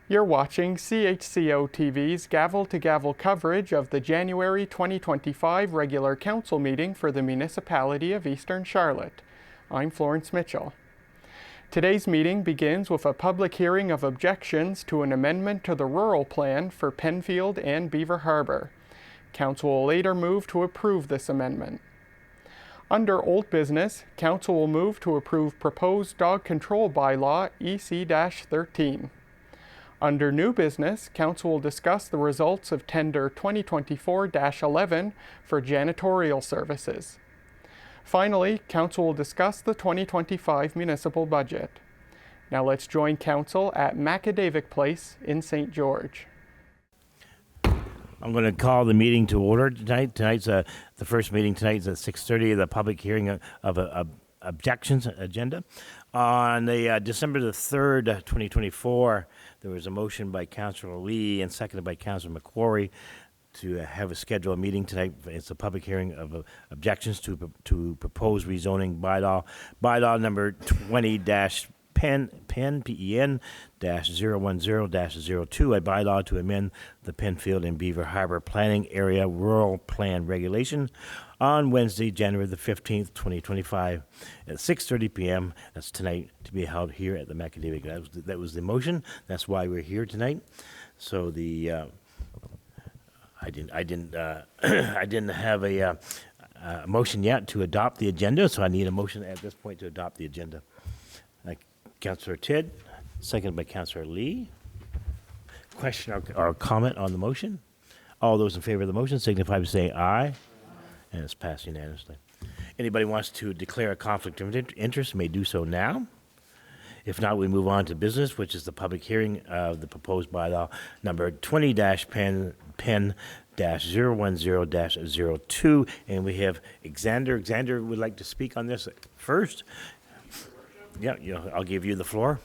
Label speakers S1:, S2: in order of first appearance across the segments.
S1: You're watching CHCO-TV's gavel-to-gavel coverage of the January 2025 regular council meeting for the Municipality of Eastern Charlotte. I'm Florence Mitchell. Today's meeting begins with a public hearing of objections to an amendment to the rural plan for Penfield and Beaver Harbor. Council will later move to approve this amendment. Under Old Business, Council will move to approve proposed dog control bylaw EC-13. Under New Business, Council will discuss the results of Tender 2024-11 for janitorial services. Finally, Council will discuss the 2025 municipal budget. Now let's join Council at Macadavic Place in St. George.
S2: I'm going to call the meeting to order tonight. Tonight's the first meeting tonight is at 6:30. The public hearing of objections agenda. On the December the 3rd, 2024, there was a motion by Councillor Lee and seconded by Councillor McQuarrie to have a scheduled meeting tonight. It's a public hearing of objections to proposed rezoning bylaw number 20-PEN PEN-010-02, a bylaw to amend the Penfield and Beaver Harbor Planning Area Rural Plan Regulation on Wednesday, January the 15th, 2025 at 6:30 p.m. That's tonight, to be held here at the Macadavic. That was the motion. That's why we're here tonight. So the I didn't have a motion yet to adopt the agenda, so I need a motion at this point to adopt the agenda. Councillor Tidd, seconded by Councillor Lee. Question or comment on the motion? All those in favor of the motion signify by saying aye. And it's passed unanimously. Anybody wants to declare a conflict of interest may do so now. If not, we move on to business, which is the public hearing of the proposed bylaw number 20-PEN-010-02. And we have Xander. Xander would like to speak on this first. Yeah, I'll give you the floor.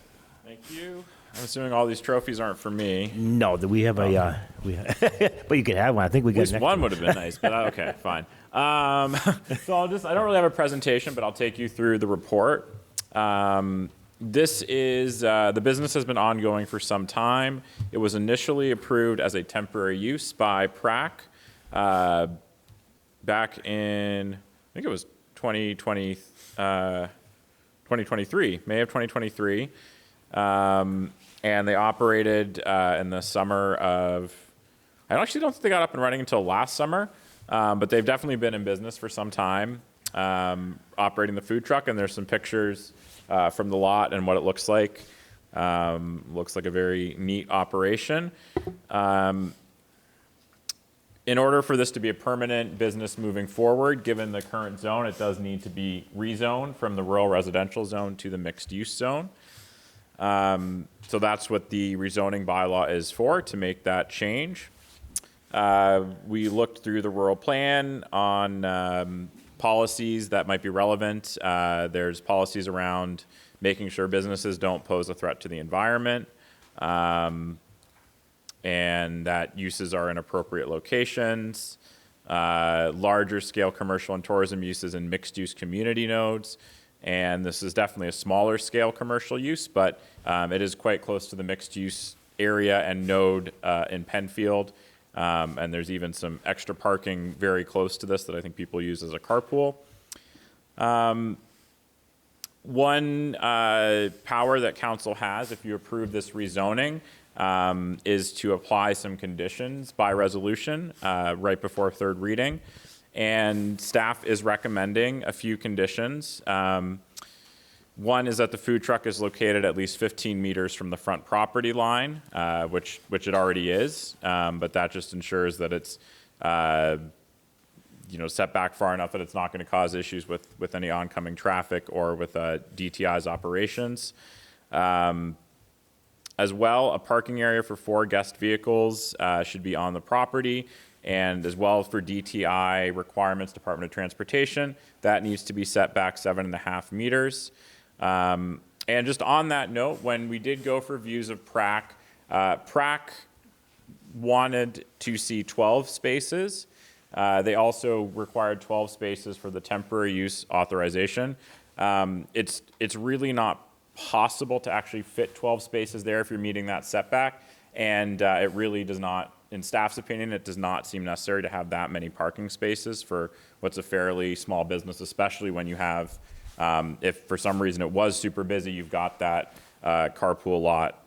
S3: Thank you. I'm assuming all these trophies aren't for me.
S2: No, we have but you could have one. I think we got
S3: at least one would have been nice, but okay, fine. So I don't really have a presentation, but I'll take you through the report. This is, the business has been ongoing for some time. It was initially approved as a temporary use by PRAC back in, I think it was 2023, May of 2023. And they operated in the summer of, I actually don't think they got up and running until last summer, but they've definitely been in business for some time, operating the food truck, and there's some pictures from the lot and what it looks like. Looks like a very neat operation. In order for this to be a permanent business moving forward, given the current zone, it does need to be rezoned from the rural residential zone to the mixed use zone. So that's what the rezoning bylaw is for, to make that change. We looked through the rural plan on policies that might be relevant. There's policies around making sure businesses don't pose a threat to the environment, and that uses are in appropriate locations, larger scale commercial and tourism uses in mixed use community nodes. And this is definitely a smaller scale commercial use, but it is quite close to the mixed use area and node in Penfield. And there's even some extra parking very close to this that I think people use as a carpool. One power that council has, if you approve this rezoning, is to apply some conditions by resolution right before third reading. And staff is recommending a few conditions. One is that the food truck is located at least 15 meters from the front property line, which it already is, but that just ensures that it's set back far enough that it's not going to cause issues with any oncoming traffic or with DTI's operations. As well, a parking area for 4 guest vehicles should be on the property. And as well for DTI requirements, Department of Transportation, that needs to be set back 7.5 meters. And just on that note, when we did go for views of PRAC, PRAC wanted to see 12 spaces. They also required 12 spaces for the temporary use authorization. It's really not possible to actually fit 12 spaces there if you're meeting that setback. And it really does not, in staff's opinion, it does not seem necessary to have that many parking spaces for what's a fairly small business, especially when you have, if for some reason it was super busy, you've got that carpool lot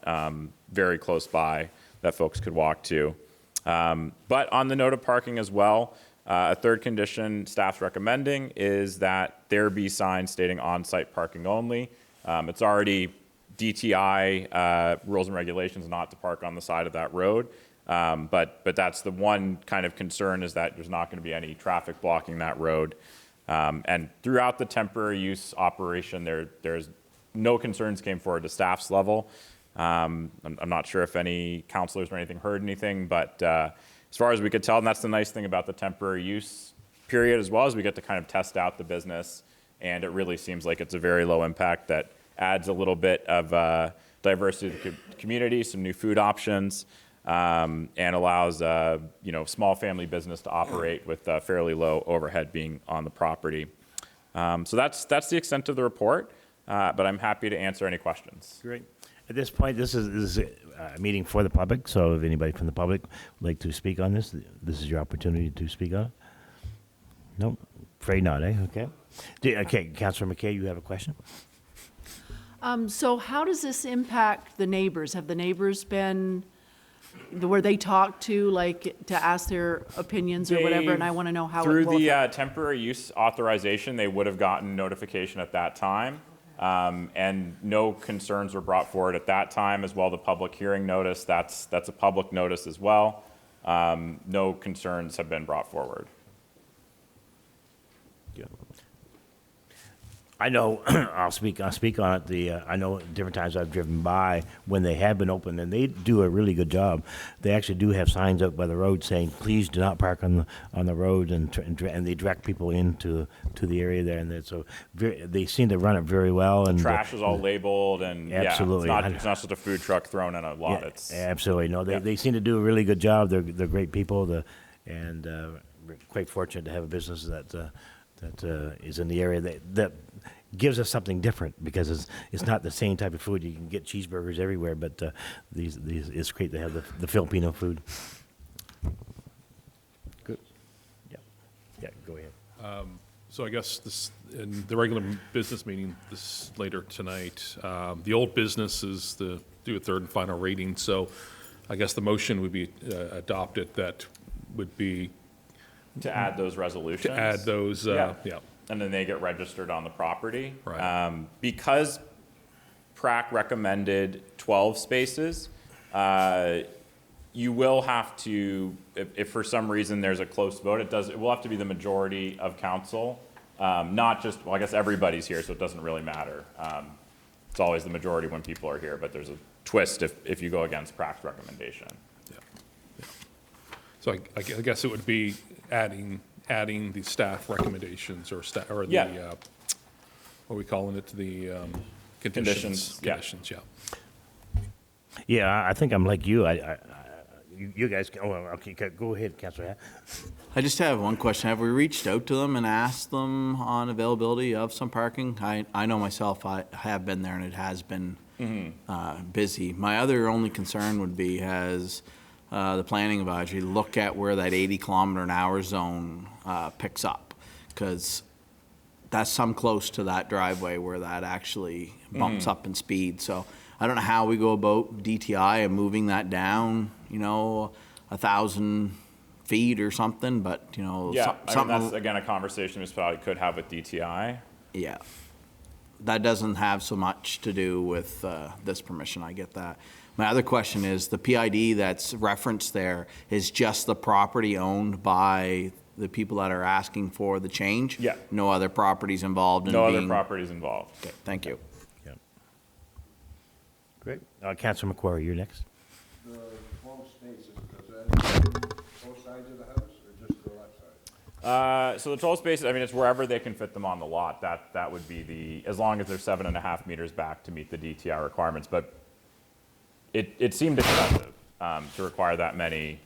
S3: very close by that folks could walk to. But on the note of parking as well, a third condition staff's recommending is that there be signs stating on-site parking only. It's already DTI rules and regulations not to park on the side of that road. But that's the one kind of concern, is that there's not going to be any traffic blocking that road. And throughout the temporary use operation, there's no concerns came forward to staff's level. I'm not sure if any counselors or anything heard anything, but as far as we could tell, and that's the nice thing about the temporary use period as well, as we get to kind of test out the business, and it really seems like it's a very low impact that adds a little bit of diversity to the community, some new food options, and allows small family business to operate with fairly low overhead being on the property. So that's the extent of the report, but I'm happy to answer any questions.
S2: Great. At this point, this is a meeting for the public, so if anybody from the public would like to speak on this, this is your opportunity to speak on it. No, afraid not, eh? Okay. Okay, Councillor McKay, you have a question?
S4: So how does this impact the neighbors? Have the neighbors been, were they talked to, like, to ask their opinions or whatever? And I want to know how
S3: through
S4: it will
S3: the
S4: affect.
S3: temporary use authorization, they would have gotten notification at that time. And no concerns were brought forward at that time. As well, the public hearing notice, that's a public notice as well. No concerns have been brought forward.
S2: Yeah. I know, I'll speak on it. I know different times I've driven by when they have been open, and they do a really good job. They actually do have signs up by the road saying, "Please do not park on the road," and they direct people into the area there. And so they seem to run it very well. And
S3: Trash is all labeled, and
S2: absolutely,
S3: yeah, it's not just a food truck thrown in a lot.
S2: Yeah,
S3: It's
S2: absolutely no. They seem to do a really good job. They're great people. And we're quite fortunate to have a business that is in the area that gives us something different, because it's not the same type of food. You can get cheeseburgers everywhere, but these it's great to have the Filipino food. Good. Yeah. Go ahead.
S5: So I guess this, in the regular business meeting this later tonight, the old business is to do a third and final reading. So I guess the motion would be adopted. That would be
S3: to add those resolutions.
S5: to add those. Yeah.
S3: And then they get registered on the property.
S5: Right.
S3: Because PRAC recommended 12 spaces, you will have to, if for some reason there's a close vote, it will have to be the majority of council, not just, well, I guess everybody's here, so it doesn't really matter. It's always the majority when people are here, but there's a twist if you go against PRAC's recommendation.
S5: Yeah. So I guess it would be adding the staff recommendations or the what are we calling it, the conditions.
S3: Yeah.
S5: Conditions, yeah.
S2: Yeah, I think I'm like you. You guys. Oh, okay. Go ahead, Councillor.
S6: I just have one question. Have we reached out to them and asked them on availability of some parking? I know myself, I have been there, and it has been busy. My only concern would be, has the planning advisory look at where that 80-kilometer-an-hour zone picks up? Because that's some close to that driveway where that actually bumps up in speed. So I don't know how we go about DTI and moving that down, 1,000 feet or something, but,
S3: Yeah,
S6: something.
S3: that's, again, a conversation municipality could have with DTI.
S6: Yeah. That doesn't have so much to do with this permission, I get that. My other question is, the PID that's referenced there is just the property owned by the people that are asking for the change?
S3: Yeah.
S6: No other properties involved in
S3: No
S6: being...
S3: other properties involved.
S6: Okay, thank you.
S2: Yeah. Great. Councillor McQuarrie, you're next.
S7: The 12 spaces, does that both sides of the house or just the left side?
S3: So the 12 spaces, I mean, it's wherever they can fit them on the lot. That would be as long as they're 7.5 meters back to meet the DTI requirements. But it seemed excessive to require that many.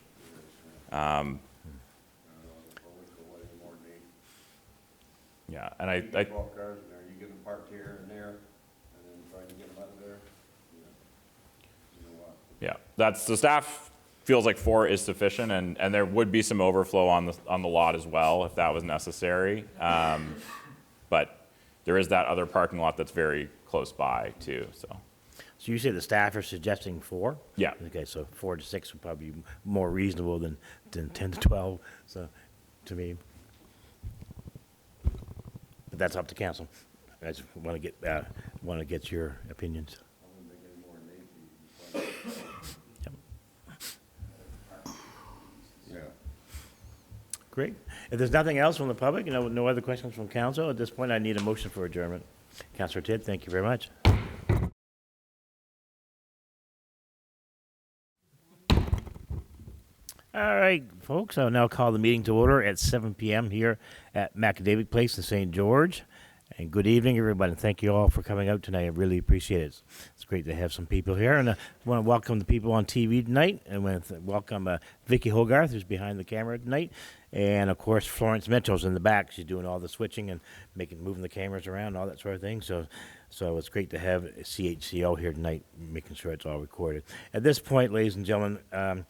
S3: Yeah, and I
S7: 12 cars in there, you get them parked here and there, and then trying to get them out of there. You know what?
S3: Yeah, that's, the staff feels like 4 is sufficient, and there would be some overflow on the lot as well if that was necessary. But there is that other parking lot that's very close by too, so.
S2: So you say the staff are suggesting 4?
S3: Yeah.
S2: Okay, so 4 to 6 would probably be more reasonable than 10 to 12, so, to me. But that's up to council. I just want to get your opinions.
S7: Yeah.
S2: Great. If there's nothing else from the public, no other questions from council, at this point, I need a motion for adjournment. Councillor Tidd, thank you very much. All right, folks, I'll now call the meeting to order at 7 p.m. here at Macadavic Place in St. George. And good evening, everybody. Thank you all for coming out tonight. I really appreciate it. It's great to have some people here. And I want to welcome the people on TV tonight. And I want to welcome Vicky Hogarth, who's behind the camera tonight. And, of course, Florence Mitchell's in the back. She's doing all the switching and moving the cameras around and all that sort of thing. So it's great to have CHCO here tonight, making sure it's all recorded. At this point, ladies and gentlemen, a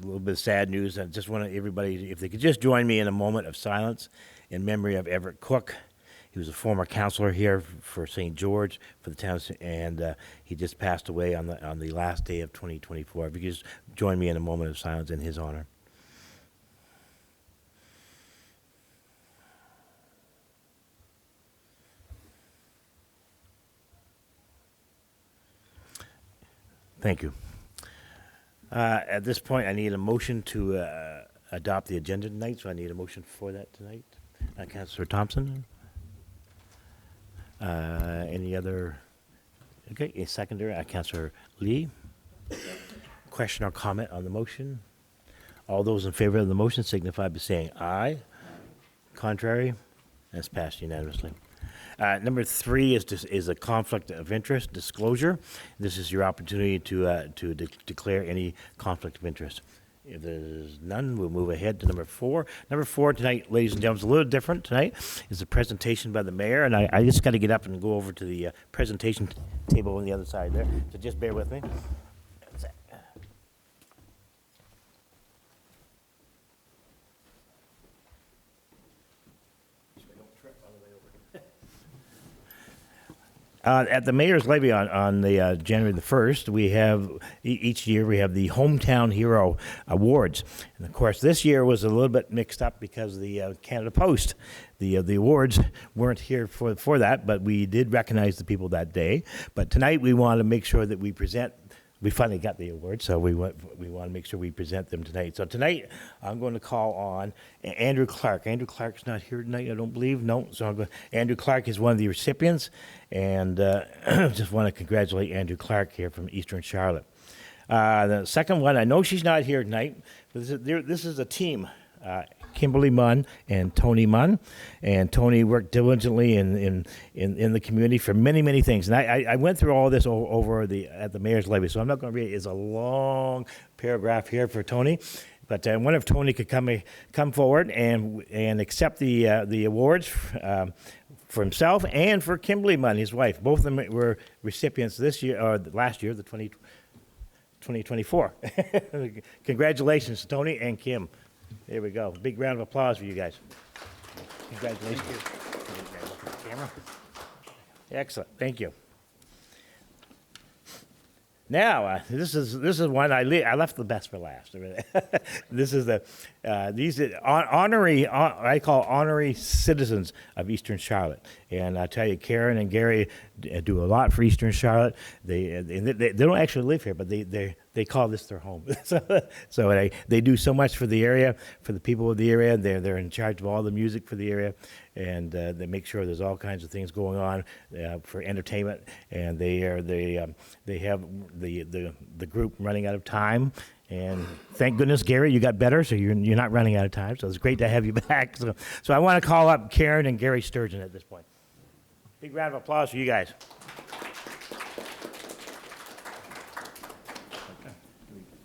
S2: little bit of sad news. I just want everybody, if they could just join me in a moment of silence in memory of Everett Cook. He was a former councillor here for St. George for the town, and he just passed away on the last day of 2024. If you could just join me in a moment of silence in his honor. Thank you. At this point, I need a motion to adopt the agenda tonight, so I need a motion for that tonight. Councillor Thompson? Any other? Okay, a seconder, Councillor Lee. Question or comment on the motion? All those in favor of the motion signify by saying aye. Contrary? That's passed unanimously. Number 3 is a conflict of interest disclosure. This is your opportunity to declare any conflict of interest. If there's none, we'll move ahead to number 4. Number 4 tonight, ladies and gentlemen, is a little different tonight. It's a presentation by the mayor, and I just got to get up and go over to the presentation table on the other side there. So just bear with me. At the mayor's levy on the January the 1st, we have each year we have the Hometown Hero Awards, and of course this year was a little bit mixed up because the Canada Post, the awards weren't here for that, but we did recognize the people that day. But tonight we want to make sure that we present. We finally got the award, so we want to make sure we present them tonight. So tonight, I'm going to call on Andrew Clark. Andrew Clark's not here tonight, I don't believe. No, so Andrew Clark is one of the recipients, and just want to congratulate Andrew Clark here from Eastern Charlotte. The second one, I know she's not here tonight, but this is a team. Kimberly Munn and Tony Munn, and Tony worked diligently in the community for many things. And I went through all this over at the mayor's levy, so I'm not going to read it. It's a long paragraph here for Tony, but I wonder if Tony could come forward and accept the awards for himself and for Kimberly Munn, his wife. Both of them were recipients this year or last year, the 2024. Congratulations, Tony and Kim. There we go. Big round of applause for you guys. Congratulations. Camera. Excellent. Thank you. Now, this is one I left the best for last. This is these I call honorary citizens of Eastern Charlotte, and I tell you, Karen and Gary do a lot for Eastern Charlotte. They don't actually live here, but they call this their home. so they do so much for the area, for the people of the area. They're in charge of all the music for the area, and they make sure there's all kinds of things going on for entertainment. And they have the group running out of time. And thank goodness, Gary, you got better, so you're not running out of time. So it's great to have you back. So I want to call up Karen and Gary Sturgeon at this point. Big round of applause for you guys.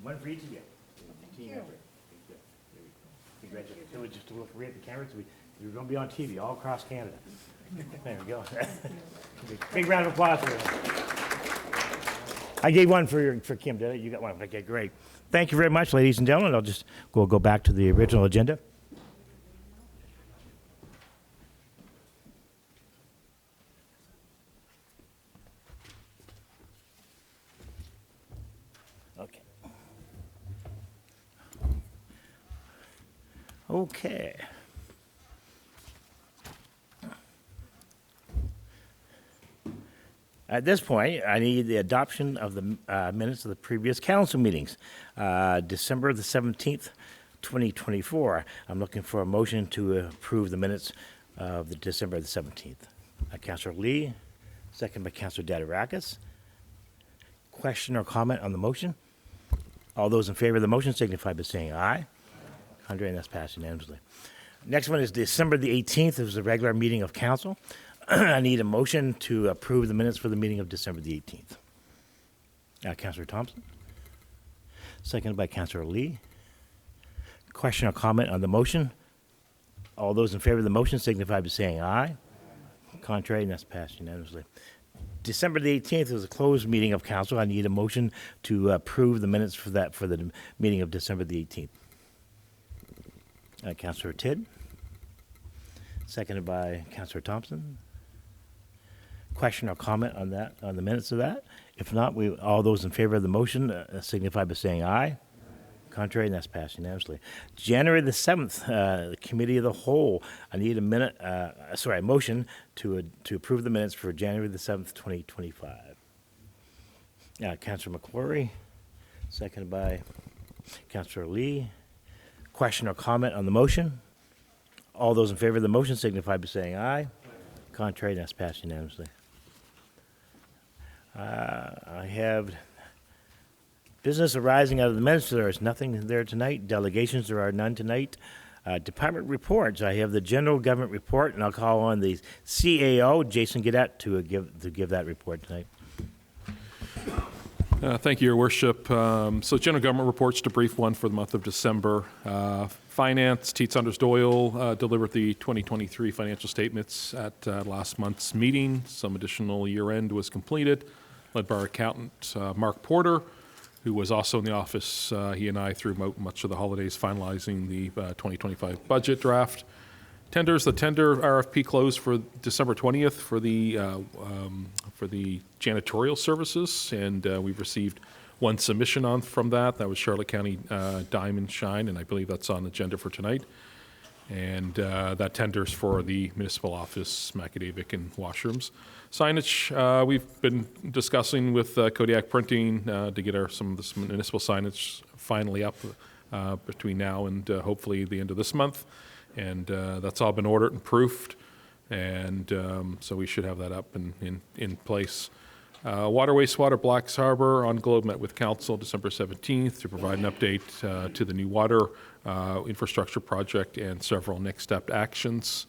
S2: One for each of you. Team effort. Congratulations. So we just look right at the camera. So we're going to be on TV all across Canada. There we go. Big round of applause for them. I gave one for Kim, did I? You got one. Okay, great. Thank you very much, ladies and gentlemen. We'll go back to the original agenda. Okay. Okay. At this point, I need the adoption of the minutes of the previous council meetings. December the 17th, 2024. I'm looking for a motion to approve the minutes of the December the 17th. Councillor Lee, second by Councillor Dadarakis. Question or comment on the motion? All those in favor of the motion signify by saying aye. Contrary, and that's passed unanimously. Next one is December the 18th. It was a regular meeting of council. I need a motion to approve the minutes for the meeting of December the 18th. Councillor Thompson. Seconded by Councillor Lee. Question or comment on the motion? All those in favor of the motion signify by saying aye. Contrary, and that's passed unanimously. December the 18th was a closed meeting of council. I need a motion to approve the minutes for the meeting of December the 18th. Councillor Tidd. Seconded by Councillor Thompson. Question or comment on the minutes of that? If not, all those in favor of the motion signify by saying aye. Contrary, and that's passed unanimously. January the 7th, the Committee of the Whole. I need a motion to approve the minutes for January the 7th, 2025. Councillor McClory, seconded by Councillor Lee. Question or comment on the motion? All those in favor of the motion signify by saying aye. Contrary, and that's passed unanimously. I have business arising out of the minutes. There is nothing there tonight. Delegations, there are none tonight. Department reports. I have the general government report, and I'll call on the CAO, Jason Gadet, to give that report tonight.
S5: Thank you, Your Worship. So general government reports, to brief one for the month of December. Finance, T. Saunders Doyle delivered the 2023 financial statements at last month's meeting. Some additional year-end was completed, led by our accountant, Mark Porter, who was also in the office. He and I, through much of the holidays, finalizing the 2025 budget draft. Tenders, the tender RFP closed for December 20th for the janitorial services, and we've received one submission from that. That was Charlotte County Diamond Shine, and I believe that's on the agenda for tonight. And that tenders for the municipal office, Macadavic, and washrooms. Signage, we've been discussing with Kodiak Printing to get some of this municipal signage finally up between now and hopefully the end of this month. And that's all been ordered and proofed, and so we should have that up and in place. Water, wastewater, Blacks Harbor, On Globe met with Council December 17th to provide an update to the new water infrastructure project and several next step actions.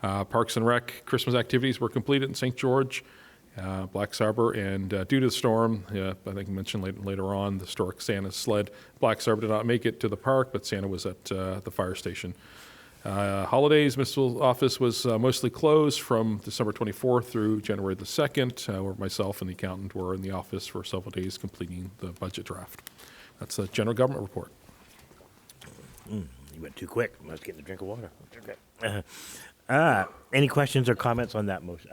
S5: Parks and Rec, Christmas activities were completed in St. George, Blacks Harbor, and due to the storm, I think I mentioned later on, the historic Santa sled. Blacks Harbor did not make it to the park, but Santa was at the fire station. Holidays, municipal office was mostly closed from December 24th through January the 2nd, where myself and the accountant were in the office for several days completing the budget draft. That's the general government report.
S2: You went too quick. I was getting a drink of water. Okay. Any questions or comments on that motion?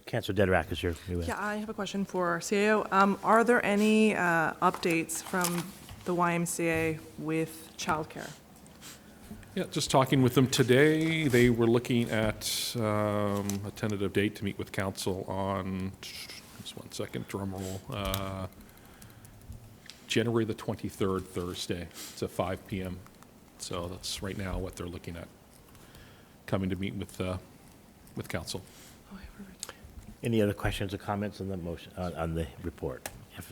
S2: Councillor Dadarakis here.
S8: Yeah, I have a question for CAO. Are there any updates from the YMCA with childcare?
S5: Yeah, just talking with them today. They were looking at a tentative date to meet with council on, just one second, drum roll, January the 23rd, Thursday. It's at 5 p.m. So that's right now what they're looking at, coming to meet with council.
S8: Okay, perfect.
S2: Any other questions or comments on the motion, on the report?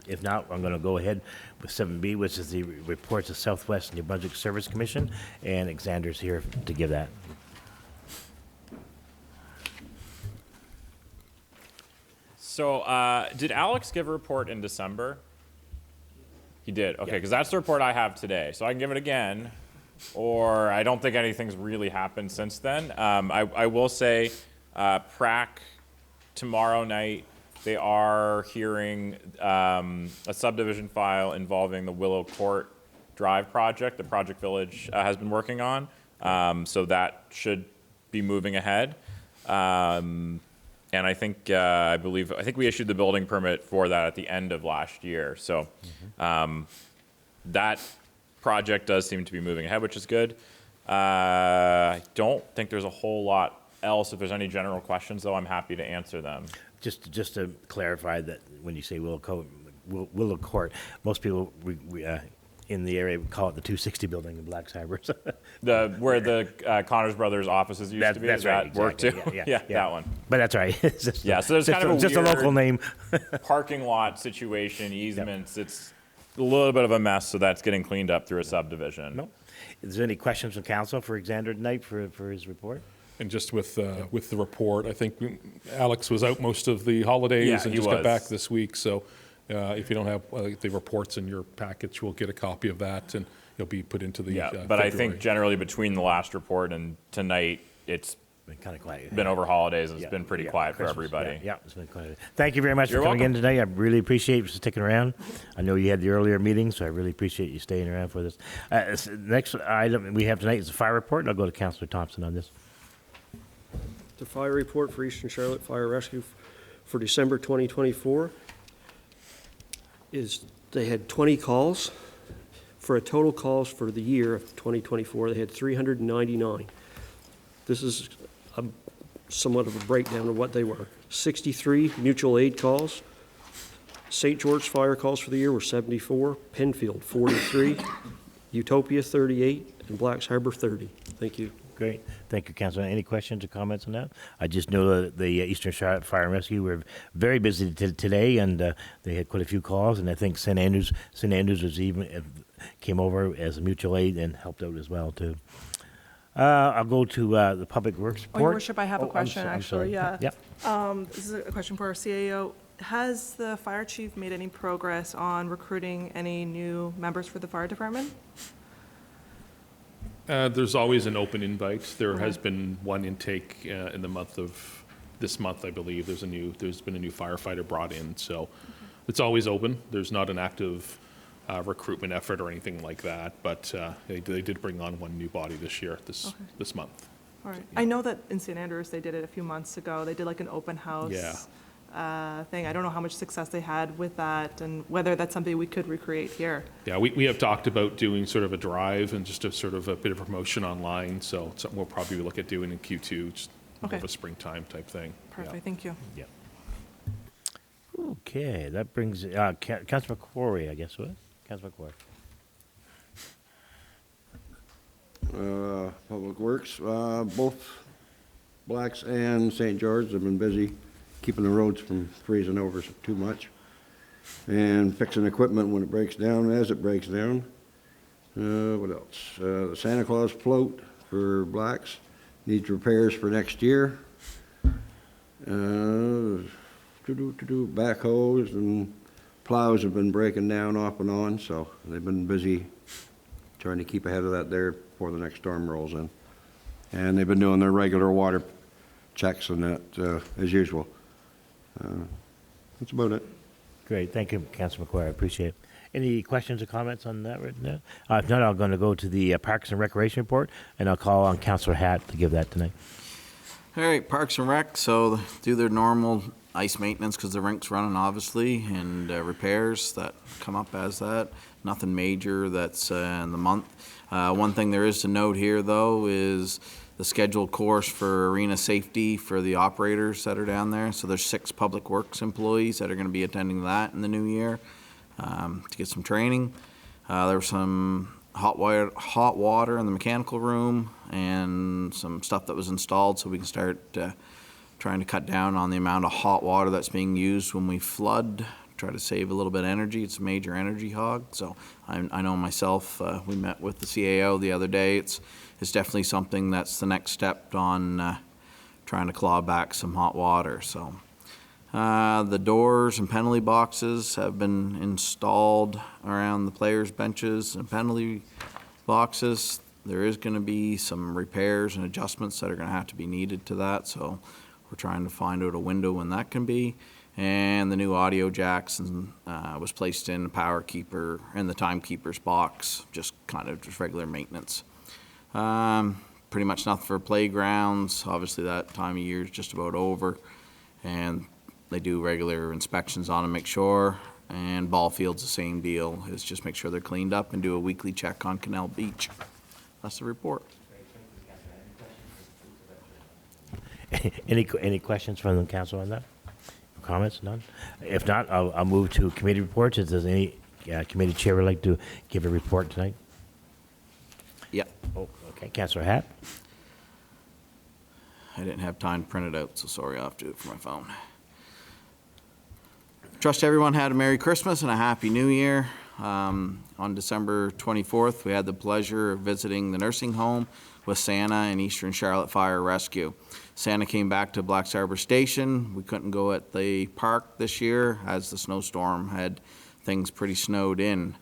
S2: If not, I'm going to go ahead with 7B, which is the reports of Southwest New Brunswick Service Commission, and Alexander's here to give that.
S3: So did Alex give a report in December? He did. Okay, because that's the report I have today. So I can give it again, or I don't think anything's really happened since then. I will say, PRAC tomorrow night They are hearing a subdivision file involving the Willow Court Drive project the Project Village has been working on. So that should be moving ahead. And I think, I think we issued the building permit for that at the end of last year. So that project does seem to be moving ahead, which is good. I don't think there's a whole lot else. If there's any general questions, though, I'm happy to answer them.
S2: Just to clarify that when you say Willow Court, most people in the area would call it the 260 building in Blacks Harbor.
S3: Where the Connors Brothers offices used to be.
S2: That's
S3: Does
S2: right,
S3: that work too?
S2: exactly.
S3: Yeah, that one.
S2: But that's right. It's just
S3: Yeah, so there's kind of a
S2: just a local
S3: weird
S2: name.
S3: parking lot situation, easements. It's a little bit of a mess, so that's getting cleaned up through a subdivision.
S2: No. Is there any questions from council for Xander tonight for his report?
S5: And just with the report, I think Alex was out most of the holidays
S3: Yeah,
S5: and
S3: he
S5: just got
S3: was.
S5: back this week. So if you don't have the reports in your package, we'll get a copy of that and it'll be put into the
S3: Yeah, but I think
S5: February.
S3: generally between the last report and tonight, it's
S2: Been kind of quiet.
S3: been over holidays. It's
S2: Yeah,
S3: been pretty
S2: yeah,
S3: quiet for
S2: Christmas,
S3: everybody.
S2: Yeah, it's been quiet. Thank you very much
S3: You're
S2: for coming in
S3: welcome.
S2: today. I really appreciate you sticking around. I know you had the earlier meeting, so I really appreciate you staying around for this. Next item we have tonight is the fire report, and I'll go to Councillor Thompson on this.
S9: The fire report for Eastern Charlotte Fire Rescue for December 2024 is they had 20 calls. For a total calls for the year of 2024, they had 399. This is somewhat of a breakdown of what they were. 63 mutual aid calls. St. George fire calls for the year were 74, Penfield 43, Utopia 38, and Blacks Harbor 30. Thank you.
S2: Great. Thank you, Councilor. Any questions or comments on that? I just know that the Eastern Charlotte Fire and Rescue were very busy today, and they had quite a few calls, and I think St. Andrews was even came over as a mutual aid and helped out as well, too. I'll go to the Public Works report.
S8: Your Worship, I have a
S2: I'm
S8: question,
S2: I'm
S8: actually,
S2: sorry.
S8: yeah.
S2: Yeah.
S8: This is a question for our CAO. Has the fire chief made any progress on recruiting any new members for the fire department?
S5: There's always an open invite. There has been one intake in the this month, I believe. There's been a new firefighter brought in, so it's always open. There's not an active recruitment effort or anything like that, but they did bring on one new body this year, this month.
S8: All right. I know that in St. Andrews, they did it a few months ago. They did like an open house thing. I don't know how much success they had with that and whether that's something we could recreate here.
S5: Yeah, we have talked about doing sort of a drive and just a sort of a bit of promotion online, so it's something we'll probably look at doing in Q2, just more of a springtime type thing.
S8: Perfect, thank you.
S2: Yeah. Okay, that brings Councilor McQuarrie, I guess, what? Councilor McQuarrie.
S7: Public Works, both Blacks and St. George have been busy keeping the roads from freezing over too much and fixing equipment when it breaks down, as it breaks down. What else? The Santa Claus float for Blacks needs repairs for next year. Backhoes and plows have been breaking down off and on, so they've been busy trying to keep ahead of that there before the next storm rolls in. And they've been doing their regular water checks and that as usual. That's about it.
S2: Great, thank you, Councilor McQuarrie, I appreciate it. Any questions or comments on that right now? If not, I'm going to go to the Parks and Recreation report, and I'll call on Councilor Hatt to give that tonight.
S6: All right, Parks and Rec, so do their normal ice maintenance because the rink's running, obviously, and repairs that come up as that. Nothing major that's in the month. One thing there is to note here, though, is the scheduled course for arena safety for the operators that are down there. So there's 6 Public Works employees that are going to be attending that in the new year to get some training. There was some hot water in the mechanical room and some stuff that was installed so we can start trying to cut down on the amount of hot water that's being used when we flood, try to save a little bit of energy. It's a major energy hog. So I know myself, we met with the CAO the other day. It's definitely something that's the next step on trying to claw back some hot water. So the doors and penalty boxes have been installed around the players' benches and penalty boxes. There is going to be some repairs and adjustments that are going to have to be needed to that. So we're trying to find out a window when that can be. and the new audio jacks was placed in the power keeper and the timekeeper's box, just regular maintenance. Pretty much nothing for playgrounds. Obviously that time of year is just about over, and they do regular inspections on them, make sure. And ball fields, the same deal, is just make sure they're cleaned up and do a weekly check on Canal Beach. That's the report.
S2: Any questions from the council on that? Comments? None? If not, I'll move to committee reports. Does any committee chair would like to give a report tonight?
S6: Yep.
S2: Oh, okay. Councillor Hatt.
S6: I didn't have time to print it out, so sorry, I'll have to do it from my phone. Trust everyone had a Merry Christmas and a Happy New Year. On December 24th, we had the pleasure of visiting the nursing home with Santa and Eastern Charlotte Fire Rescue. Santa came back to Blacks Harbor Station. We couldn't go at the park this year as the snowstorm had things pretty snowed in,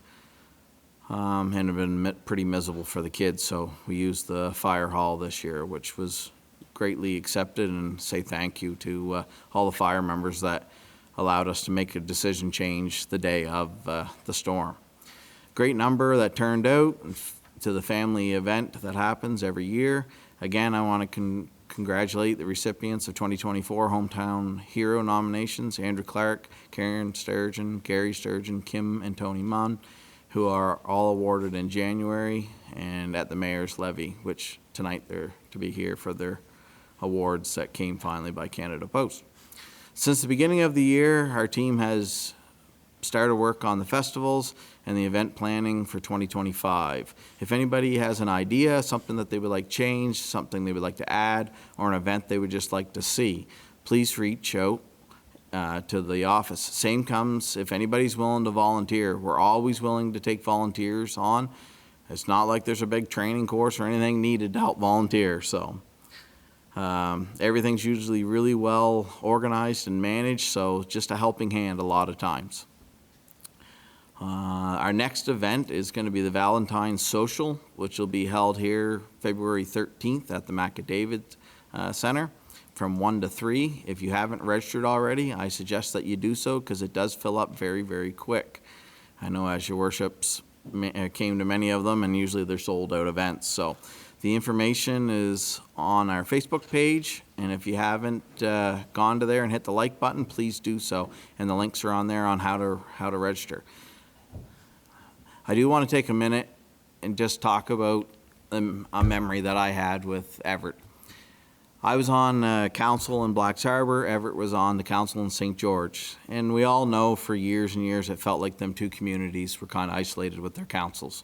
S6: and had been pretty miserable for the kids. So we used the fire hall this year, which was greatly accepted, and say thank you to all the fire members that allowed us to make a decision change the day of the storm. Great number that turned out to the family event that happens every year. Again, I want to congratulate the recipients of 2024 Hometown Hero nominations, Andrew Clark, Karen Sturgeon, Gary Sturgeon, Kim and Tony Munn, who are all awarded in January and at the Mayor's Levy, which tonight they're to be here for their awards that came finally by Canada Post. Since the beginning of the year, our team has started work on the festivals and the event planning for 2025. If anybody has an idea, something that they would like changed, something they would like to add, or an event they would just like to see, please reach out to the office. Same comes if anybody's willing to volunteer. We're always willing to take volunteers on. It's not like there's a big training course or anything needed to help volunteer, so. Everything's usually really well organized and managed, so just a helping hand a lot of times. Our next event is going to be the Valentine's Social, which will be held here February 13th at the McAdavid Center from 1 to 3. If you haven't registered already, I suggest that you do so because it does fill up very, very quick. I know as your worships came to many of them, and usually they're sold out events. So the information is on our Facebook page, and if you haven't gone to there and hit the like button, please do so. And the links are on there on how to register. I do want to take a minute and just talk about a memory that I had with Everett. I was on council in Blacks Harbor. Everett was on the council in St. George. And we all know for years and years it felt like them two communities were kind of isolated with their councils.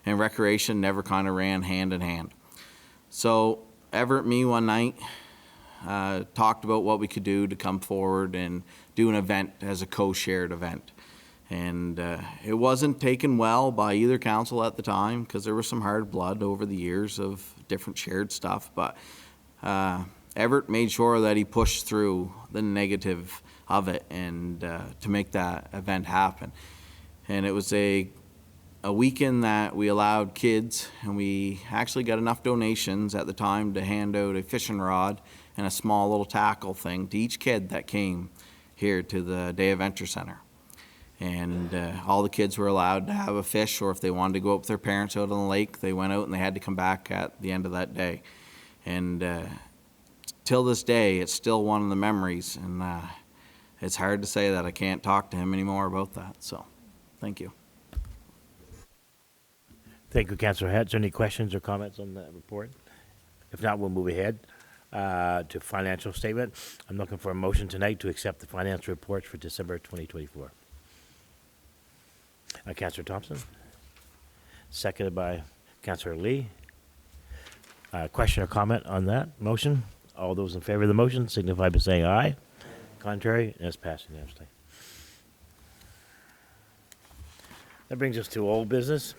S6: And recreation never kind of ran hand in hand. So Everett and me one night talked about what we could do to come forward and do an event as a co-shared event. And it wasn't taken well by either council at the time because there was some hard blood over the years of different shared stuff. But Everett made sure that he pushed through the negative of it and to make that event happen. And it was a weekend that we allowed kids, and we actually got enough donations at the time to hand out a fishing rod and a small little tackle thing to each kid that came here to the Day Adventure Center. And all the kids were allowed to have a fish, or if they wanted to go up with their parents out on the lake, they went out and they had to come back at the end of that day. And till this day, it's still one of the memories, and it's hard to say that I can't talk to him anymore about that. So, thank you.
S2: Thank you, Councillor Hatt. Is there any questions or comments on the report? If not, we'll move ahead to financial statement. I'm looking for a motion tonight to accept the financial reports for December 2024. Councillor Thompson, seconded by Councillor Lee. Question or comment on that motion? All those in favor of the motion signify by saying aye. Contrary, and it's passed unanimously. That brings us to old business.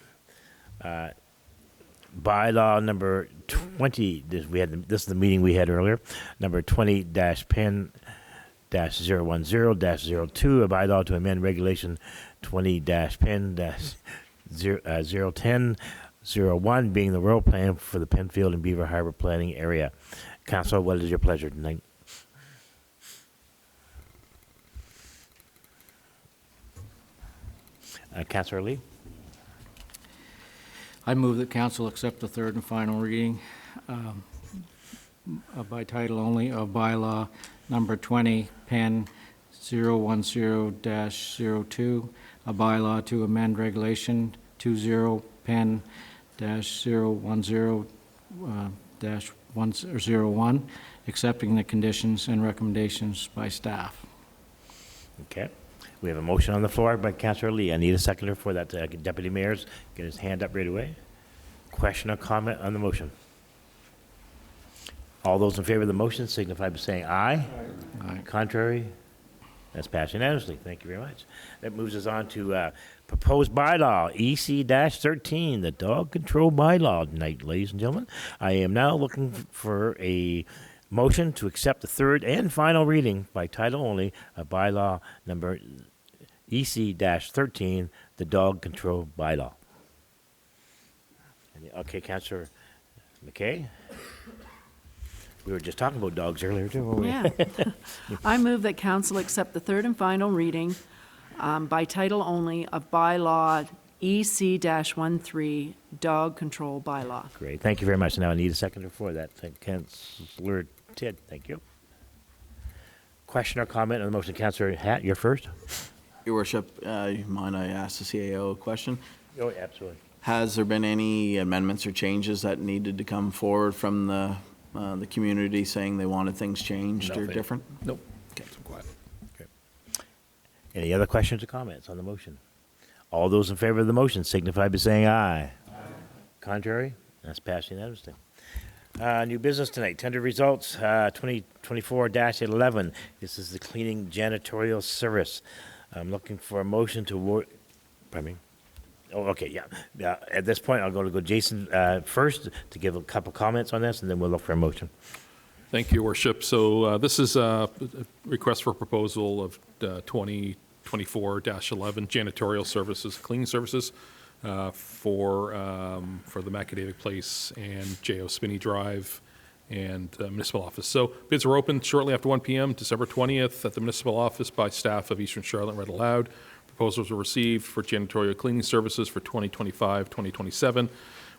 S2: Bylaw number 20. This is the meeting we had earlier. Number 20-pen-010-02, a bylaw to amend regulation 20-pen-010-01, being the rural plan for the Penfield and Beaver Harbor planning area. Council, what is your pleasure tonight? Councillor Lee?
S10: I move that council accept the third and final reading by title only of bylaw number 20, Pen 010-02, a bylaw to amend regulation 20, Pen -010-101, accepting the conditions and recommendations by staff.
S2: Okay. We have a motion on the floor by Councillor Lee. I need a seconder for that. Deputy Mayor's get his hand up right away. Question or comment on the motion? All those in favor of the motion signify by saying aye.
S10: Aye.
S2: Contrary? That's passed unanimously. Thank you very much. That moves us on to proposed bylaw, EC-13, the dog control bylaw tonight, ladies and gentlemen. I am now looking for a motion to accept the third and final reading by title only of bylaw number EC-13, the dog control bylaw. Okay, Councillor McKay? We were just talking about dogs earlier, too, weren't we?
S4: Yeah. I move that council accept the third and final reading by title only of bylaw EC-13, dog control bylaw.
S2: Great, thank you very much. Now I need a seconder for that. Thank Councillor Tidd, thank you. Question or comment on the motion? Councillor Hatt, you're first.
S6: Your worship, you mind I ask the CAO a question?
S2: Oh, absolutely.
S6: Has there been any amendments or changes that needed to come forward from the community saying they wanted things changed or
S5: Nothing.
S6: different?
S5: Nope. Kept them quiet.
S2: Any other questions or comments on the motion? All those in favor of the motion signify by saying aye. Aye. Contrary? That's passed unanimously. New business tonight, tender results, 2024-11. This is the cleaning janitorial service. I'm looking for a motion to award, pardon me? Oh, okay, yeah. At this point, I'll go Jason first to give a couple comments on this, and then we'll look for a motion.
S5: Thank you, Worship. So this is a request for proposal of 2024-11 janitorial services, cleaning services for the Macadavic Place and J.O. Spinney Drive and Municipal Office. So bids were opened shortly after 1 p.m. December 20th at the Municipal Office by staff of Eastern Charlotte and read aloud. Proposals were received for janitorial cleaning services for 2025-2027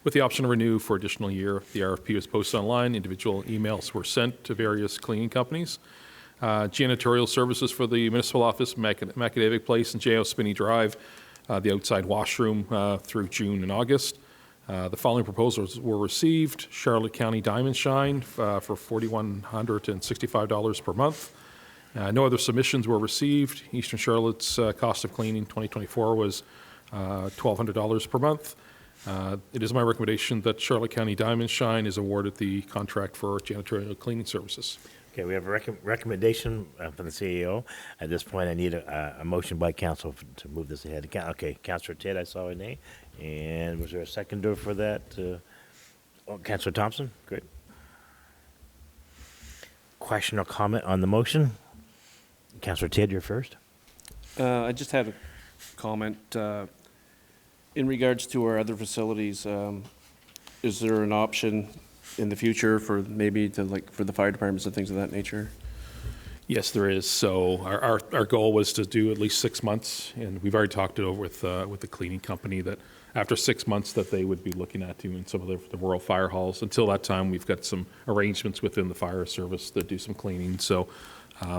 S5: with the option to renew for additional year. The RFP was posted online. Individual emails were sent to various cleaning companies. Janitorial services for the Municipal Office, Macadavic Place, and J.O. Spinney Drive, the outside washroom through June and August. The following proposals were received. Charlotte County Diamond Shine for $4,165 per month. No other submissions were received. Eastern Charlotte's cost of cleaning 2024 was $1,200 per month. It is my recommendation that Charlotte County Diamond Shine is awarded the contract for janitorial cleaning services.
S2: Okay, we have a recommendation from the CEO. At this point, I need a motion by council to move this ahead. Okay, Councillor Tidd, I saw a name. And was there a seconder for that? Councillor Thompson, great. Question or comment on the motion? Councillor Tidd, you're first.
S9: I just had a comment. In regards to our other facilities, is there an option in the future for maybe to for the fire departments and things of that nature?
S5: Yes, there is. So our goal was to do at least 6 months, and we've already talked it over with the cleaning company that after 6 months that they would be looking at doing some of the rural fire halls. Until that time, we've got some arrangements within the fire service that do some cleaning. So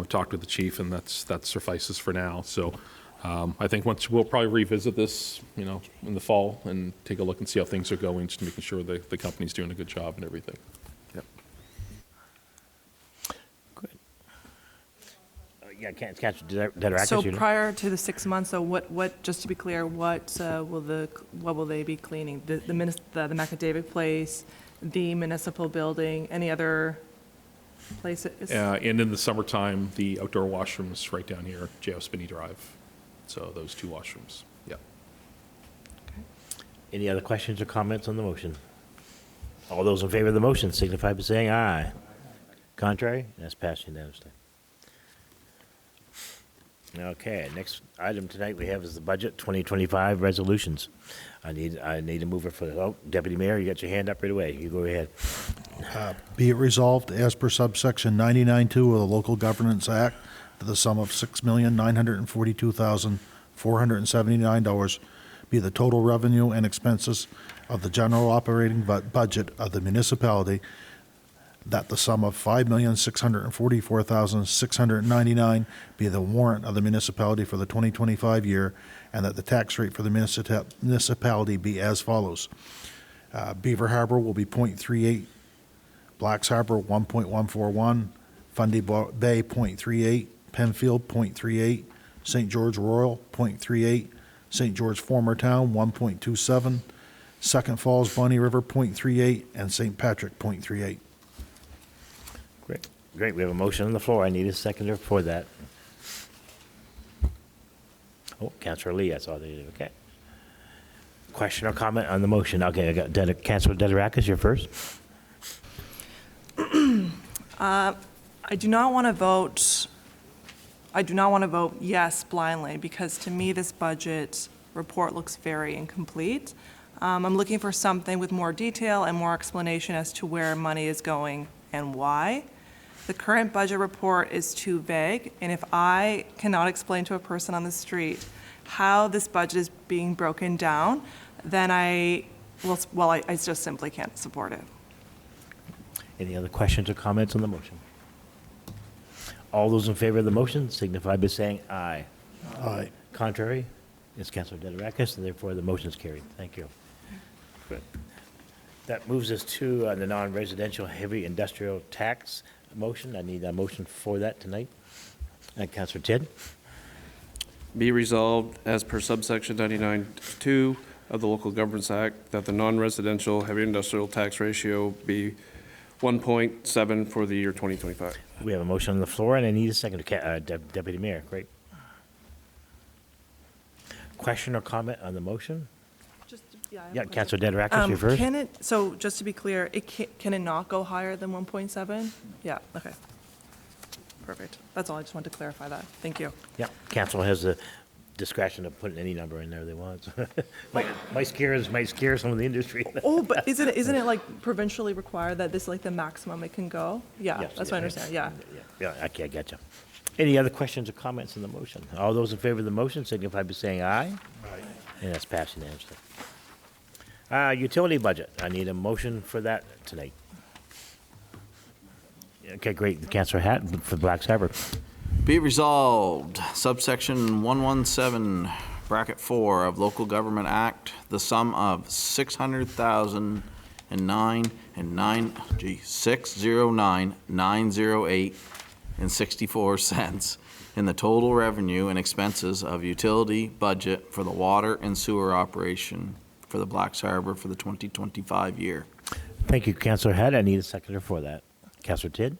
S5: talked with the chief, and that suffices for now. So I think we'll probably revisit this, in the fall and take a look and see how things are going, just making sure the company's doing a good job and everything. Yep.
S2: Good. Yeah, Councillor Dederakis,
S8: So prior to the 6 months, so what? Just to be clear, what will they be cleaning? The Macadavic Place, the municipal building, any other places?
S5: And in the summertime, the outdoor washrooms right down here, J.O. Spinney Drive. So those 2 washrooms. Yep.
S2: Any other questions or comments on the motion? All those in favor of the motion signify by saying aye. Contrary? That's passed unanimously. Okay, next item tonight we have is the budget 2025 resolutions. I need a mover for the, Deputy Mayor, you got your hand up right away. You go ahead.
S11: Be it resolved, as per subsection 99.2 of the Local Governance Act, to the sum of $6,942,400 $479 be the total revenue and expenses of the general operating budget of the municipality, that the sum of $5,644,699 be the warrant of the municipality for the 2025 year, and that the tax rate for the municipality be as follows. Beaver Harbor will be 0.38, Blacks Harbor 1.141, Fundy Bay 0.38, Penfield 0.38, St. George Royal 0.38, St. George Former Town 1.27, Second Falls Bonnie River 0.38, and St. Patrick 0.38.
S2: Great, we have a motion on the floor. I need a seconder for that. Oh, Councillor Lee, I saw that. Okay. Question or comment on the motion? Okay, I got Councillor Dederakis, you're first.
S8: I do not want to vote yes blindly, because to me, this budget report looks very incomplete. I'm looking for something with more detail and more explanation as to where money is going and why. The current budget report is too vague, and if I cannot explain to a person on the street how this budget is being broken down, then I just simply can't support it.
S2: Any other questions or comments on the motion? All those in favor of the motion signify by saying aye.
S11: Aye.
S2: Contrary? It's Councillor Dederakis, and therefore the motion is carried. Thank you. Good. That moves us to the non-residential heavy industrial tax motion. I need a motion for that tonight. Councillor Tidd.
S12: Be resolved as per subsection 99(2) of the Local Governments Act that the non-residential heavy industrial tax ratio be 1.7 for the year 2025.
S2: We have a motion on the floor, and I need a second. Deputy Mayor, great. Question or comment on the motion? Yeah, Councillor Dederakis, you're first.
S8: So just to be clear, can it not go higher than 1.7? Yeah, okay. Perfect. That's all. I just wanted to clarify that. Thank you.
S2: Yeah, council has the discretion of putting any number in there they want. might scare some of the industry.
S8: Oh, but isn't it like provincially required that this is like the maximum it can go? Yeah,
S2: Yes,
S8: that's
S2: yeah,
S8: what I understand. Yeah.
S2: Yeah, okay, I got you. Any other questions or comments on the motion? All those in favor of the motion signify by saying aye. Aye. And that's passed unanimously. Utility budget. I need a motion for that tonight. Okay, great. Councillor Hatt for Blacks Harbor.
S6: Be it resolved, subsection 117, bracket 4 of Local Government Act, the sum of $609,908.64 in the total revenue and expenses of utility budget for the water and sewer operation for the Blacks Harbor for the 2025 year.
S2: Thank you, Councillor Hatt. I need a seconder for that. Councillor Tidd.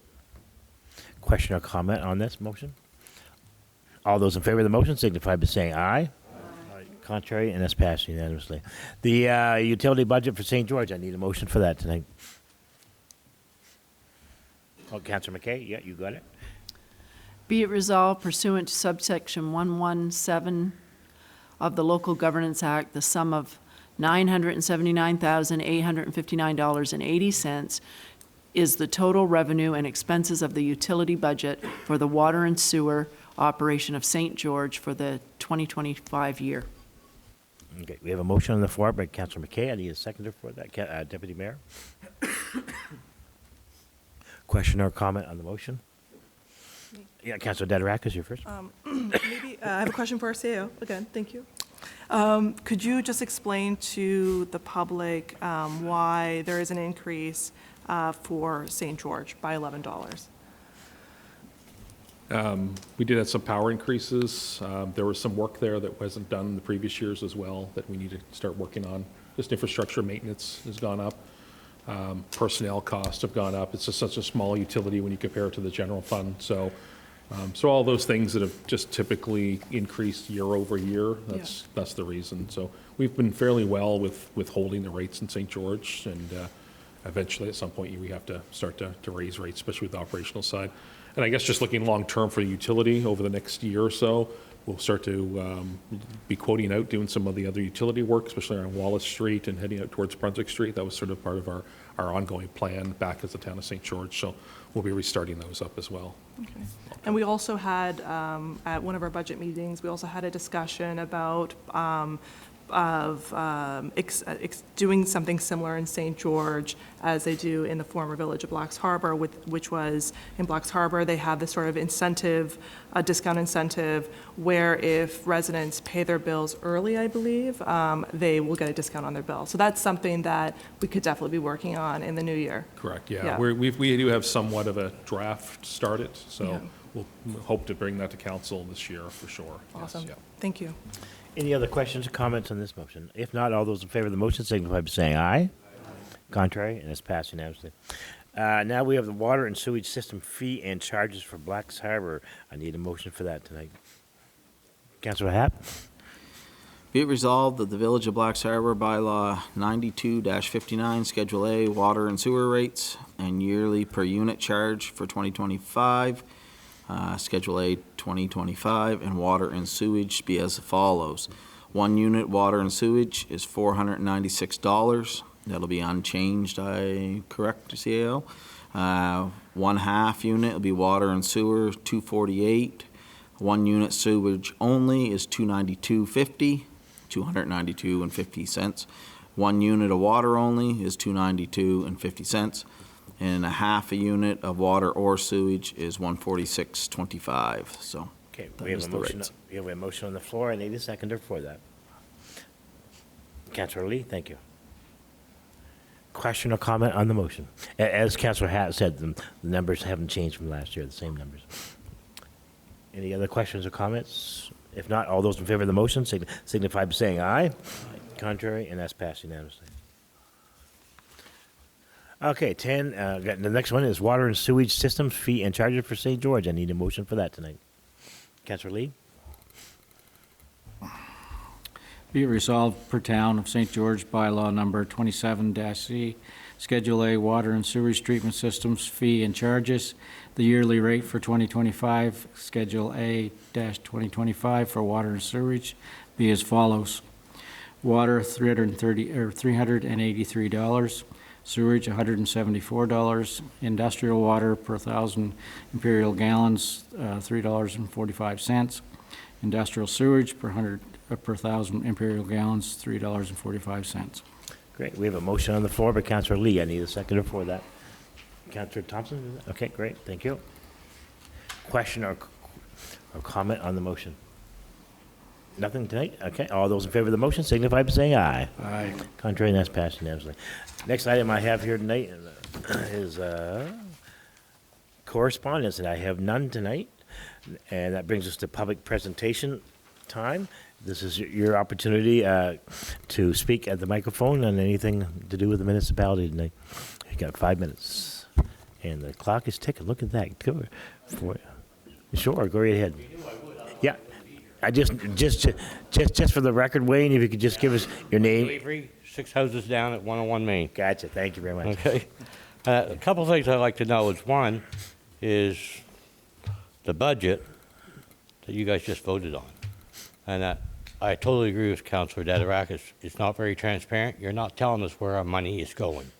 S2: Question or comment on this motion? All those in favor of the motion signify by saying aye. Aye. Contrary, and that's passed unanimously. The utility budget for St. George, I need a motion for that tonight. Oh, Councillor McKay, yeah, you got it.
S4: Be it resolved pursuant to subsection 117 of the Local Governance Act, the sum of $979,859.80 is the total revenue and expenses of the utility budget for the water and sewer operation of St. George for the 2025 year.
S2: Okay, we have a motion on the floor by Councillor McKay. I need a seconder for that. Deputy Mayor. Question or comment on the motion? Yeah, Councillor Dederakis, you're first.
S8: Maybe I have a question for our CEO again. Thank you. Could you just explain to the public why there is an increase for St. George by $11?
S5: We did have some power increases. There was some work there that wasn't done in the previous years as well that we need to start working on. Just infrastructure maintenance has gone up. Personnel costs have gone up. It's just such a small utility when you compare it to the general fund. So all those things that have just typically increased year over year, that's the reason. So we've been fairly well with holding the rates in St. George, and eventually at some point we have to start to raise rates, especially with the operational side. And I guess just looking long-term for the utility over the next year or so, we'll start to be quoting out, doing some of the other utility work, especially on Wallace Street and heading out towards Brunswick Street. That was sort of part of our ongoing plan back as the town of St. George. So we'll be restarting those up as well.
S8: Okay. And we also had, at one of our budget meetings, we also had a discussion about doing something similar in St. George as they do in the former village of Blacks Harbor, which was in Blacks Harbor, they have this sort of incentive, a discount incentive, where if residents pay their bills early, I believe, they will get a discount on their bill. So that's something that we could definitely be working on in the new year.
S5: Correct, yeah.
S8: Yeah.
S5: We do have somewhat of a draft started, so
S8: Yeah.
S5: we'll hope to bring that to council this year for sure. Yes,
S8: Awesome.
S5: yeah.
S8: Thank you.
S2: Any other questions or comments on this motion? If not, all those in favor of the motion signify by saying aye. Contrary, and it's passed unanimously. Now we have the water and sewage system fee and charges for Blacks Harbor. I need a motion for that tonight. Councilor Happ?
S6: Be it resolved that the Village of Blacks Harbor bylaw 92-59, Schedule A, water and sewer rates and yearly per unit charge for 2025, Schedule A 2025, and water and sewage be as follows. 1 unit water and sewage is $496. That'll be unchanged, I correct, CAO. 1/2 unit will be water and sewer, $248. 1 unit sewage only is $292.50, $292.50. 1 unit of water only is $292.50. And 1/2 unit of water or sewage is $146.25. So
S2: Okay,
S6: that
S2: we have
S6: is
S2: a
S6: the
S2: motion.
S6: rates.
S2: We have a motion on the floor. I need a seconder for that. Councilor Lee, thank you. Question or comment on the motion? As Councilor Hatt said, the numbers haven't changed from last year, the same numbers. Any other questions or comments? If not, all those in favor of the motion signify by saying aye. Contrary, and that's passed unanimously. Okay, 10, the next one is water and sewage systems fee and charges for St. George. I need a motion for that tonight. Councilor Lee?
S10: Be it resolved per town of St. George bylaw number 27-C, Schedule A, water and sewage treatment systems fee and charges. The yearly rate for 2025, Schedule A-2025 for water and sewage be as follows. Water, $383. Sewage, $174. Industrial water per 1,000 imperial gallons, $3.45. Industrial sewage per 1,000 imperial gallons, $3.45.
S2: Great. We have a motion on the floor by Councilor Lee. I need a seconder for that. Councilor Thompson? Okay, great. Thank you. Question or comment on the motion? Nothing tonight? Okay. All those in favor of the motion signify by saying aye.
S10: Aye.
S2: Contrary, and that's passed unanimously. Next item I have here tonight is correspondence, and I have none tonight. And that brings us to public presentation time. This is your opportunity to speak at the microphone on anything to do with the municipality tonight. You got 5 minutes, and the clock is ticking. Look at that. Go for it. Sure, go right ahead. Yeah, I just for the record, Wayne, if you could just give us your name.
S13: Avery, 6 houses down at 101 Main.
S2: Gotcha. Thank you very much.
S13: Okay. A couple of things I'd like to know is, one, is the budget that you guys just voted on. And I totally agree with Councilor Dederack. It's not very transparent. You're not telling us where our money is going.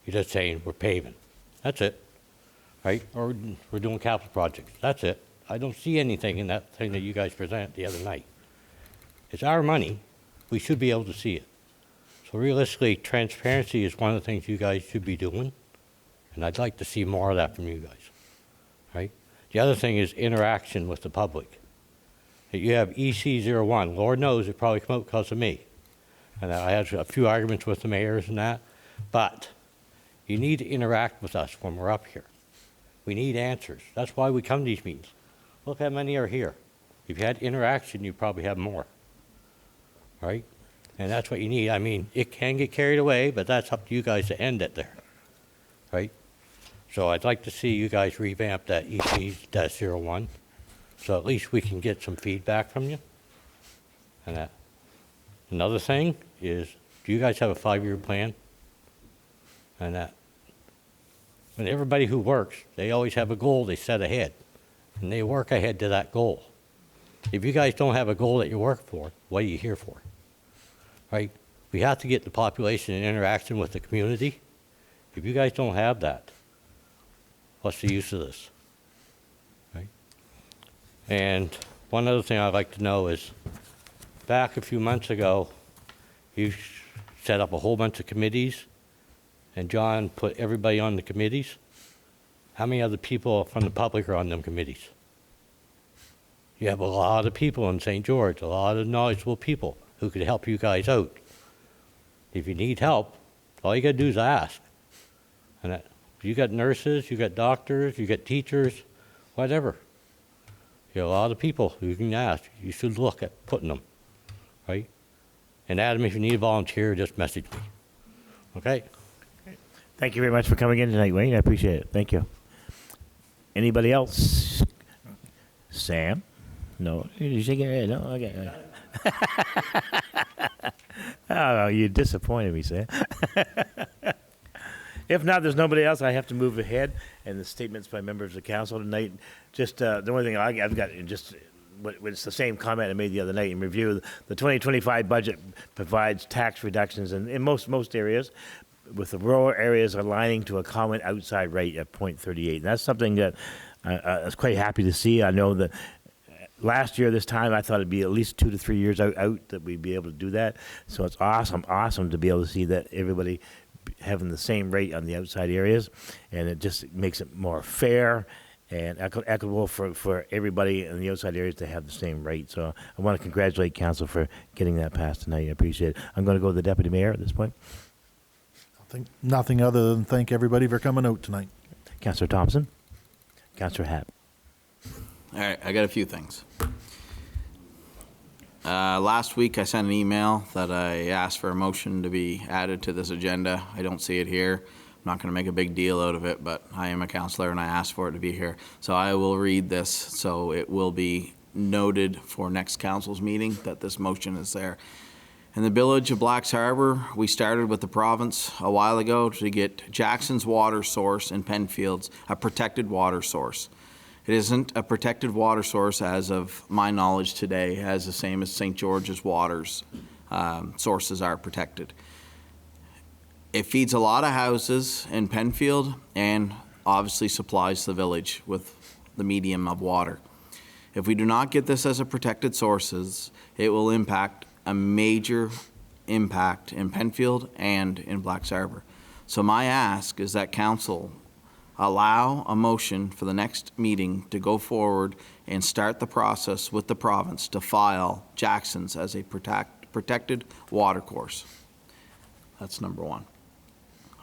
S13: You're just saying we're paving. That's it, right? Or we're doing capital projects. That's it. I don't see anything in that thing that you guys presented the other night. It's our money. We should be able to see it. So realistically, transparency is one of the things you guys should be doing, and I'd like to see more of that from you guys, right? The other thing is interaction with the public. You have EC01. Lord knows it probably came out because of me. And I had a few arguments with the mayors and that, but you need to interact with us when we're up here. We need answers. That's why we come to these meetings. Look how many are here. If you had interaction, you'd probably have more, right? And that's what you need. I mean, it can get carried away, but that's up to you guys to end it there, right? So I'd like to see you guys revamp that EC-01, so at least we can get some feedback from you. And that. Another thing is, do you guys have a 5-year plan? And that. And everybody who works, they always have a goal they set ahead, and they work ahead to that goal. If you guys don't have a goal that you work for, what are you here for? Right? We have to get the population in interaction with the community. If you guys don't have that, what's the use of this? Right? And one other thing I'd like to know is, back a few months ago, you set up a whole bunch of committees, and John put everybody on the committees. How many other people from the public are on them committees? You have a lot of people in St. George, a lot of knowledgeable people who could help you guys out. If you need help, all you gotta do is ask. And that, you got nurses, you got doctors, you got teachers, whatever. You have a lot of people who you can ask. You should look at putting them, right? And Adam, if you need a volunteer, just message me. Okay?
S2: Thank you very much for coming in tonight, Wayne. I appreciate it. Thank you. Anybody else? Sam? No. You're shaking your head. No? Okay. Oh, you disappointed me, Sam. If not, there's nobody else. I have to move ahead. And the statements by members of council tonight. Just the only thing I've got, just it's the same comment I made the other night in review. The 2025 budget provides tax reductions in most areas, with the rural areas aligning to a common outside rate at 0.38. And that's something that I was quite happy to see. I know that last year, this time, I thought it'd be at least 2 to 3 years out that we'd be able to do that. So it's awesome to be able to see that everybody having the same rate on the outside areas. And it just makes it more fair and equitable for everybody in the outside areas to have the same rate. So I want to congratulate council for getting that passed tonight. I appreciate it. I'm going to go to the deputy mayor at this point.
S11: I think nothing other than thank everybody for coming out tonight.
S2: Councillor Thompson. Councillor Happ.
S6: All right, I got a few things. Last week I sent an email that I asked for a motion to be added to this agenda. I don't see it here. I'm not going to make a big deal out of it, but I am a councillor and I asked for it to be here. So I will read this so it will be noted for next council's meeting that this motion is there. In the village of Blacks Harbor, we started with the province a while ago to get Jackson's water source in Penfields a protected water source. It isn't a protected water source as of my knowledge today, as the same as St. George's waters sources are protected. It feeds a lot of houses in Penfield and obviously supplies the village with the medium of water. If we do not get this as a protected sources, it will impact a major impact in Penfield and in Blacks Harbor. So my ask is that council allow a motion for the next meeting to go forward and start the process with the province to file Jackson's as a protected water course. That's number one.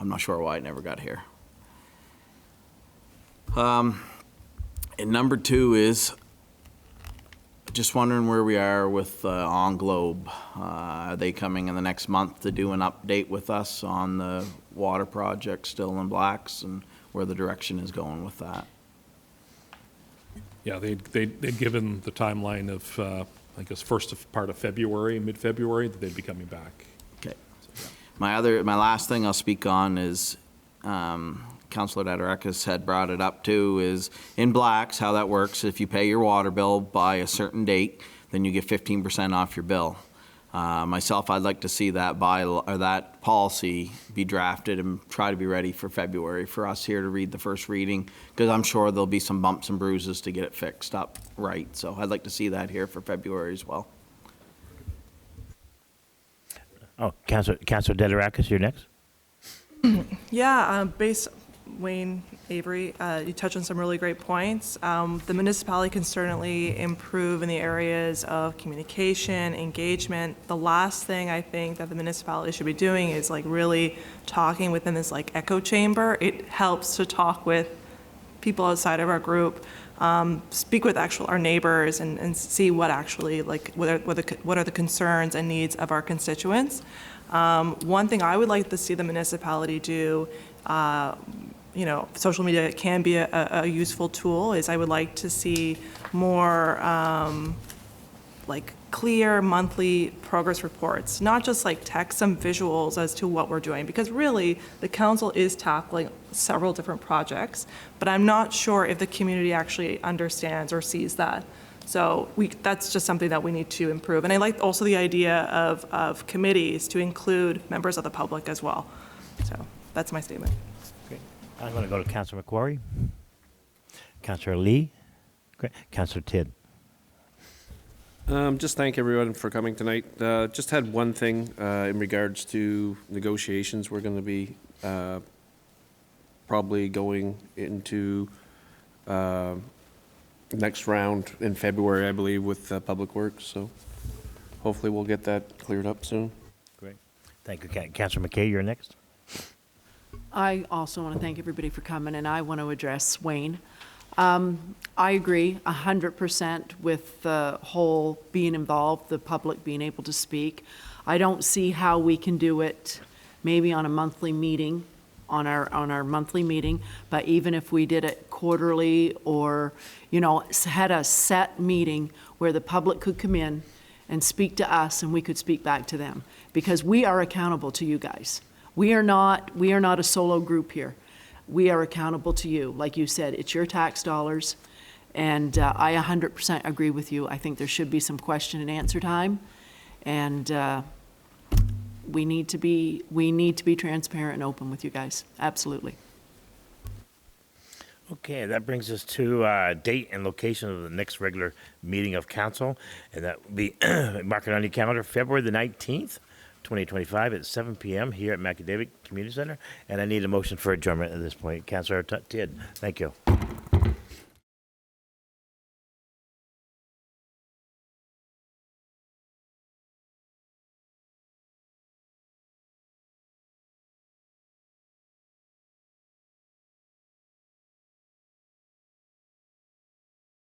S6: I'm not sure why it never got here. And number two is just wondering where we are with On Globe. Are they coming in the next month to do an update with us on the water project still in Blacks and where the direction is going with that?
S5: Yeah, they'd given the timeline of, I guess, first part of February, mid-February, that they'd be coming back.
S6: Okay. My last thing I'll speak on is, Councillor Dadarakis had brought it up too, is in Blacks, how that works. If you pay your water bill by a certain date, then you get 15% off your bill. Myself, I'd like to see that that policy be drafted and try to be ready for February for us here to read the first reading, because I'm sure there'll be some bumps and bruises to get it fixed up right. So I'd like to see that here for February as well.
S2: Oh, Councillor Dadarakis, you're next.
S8: Yeah, Wayne, Avery, you touched on some really great points. The municipality can certainly improve in the areas of communication, engagement. The last thing I think that the municipality should be doing is like really talking within this like echo chamber. It helps to talk with people outside of our group, speak with our neighbors and see what actually, like, what are the concerns and needs of our constituents. One thing I would like to see the municipality do, social media can be a useful tool, is I would like to see more like clear monthly progress reports, not just like text, some visuals as to what we're doing, because really the council is tackling several different projects, but I'm not sure if the community actually understands or sees that. So that's just something that we need to improve. And I like also the idea of committees to include members of the public as well. So that's my statement.
S2: Great. I'm going to go to Councillor McQuarrie, Councillor Lee, great. Councillor Tidd.
S12: Just thank everyone for coming tonight. Just had one thing in regards to negotiations. We're going to be probably going into next round in February, I believe, with Public Works. So hopefully we'll get that cleared up soon.
S2: Great. Thank you. Councillor McKay, you're next.
S4: I also want to thank everybody for coming, and I want to address Wayne. I agree 100% with the whole being involved, the public being able to speak. I don't see how we can do it maybe on a monthly meeting, on our monthly meeting, but even if we did it quarterly or, had a set meeting where the public could come in and speak to us and we could speak back to them, because we are accountable to you guys. We are not a solo group here. We are accountable to you. Like you said, it's your tax dollars, and I 100% agree with you. I think there should be some question and answer time, and we need to be transparent and open with you guys. Absolutely.
S2: Okay, that brings us to date and location of the next regular meeting of council, and that will be mark it on your calendar, February the 19th. 2025 at 7 p.m. here at Macadavic Community Center, and I need a motion for adjournment at this point. Councillor Tidd, thank you.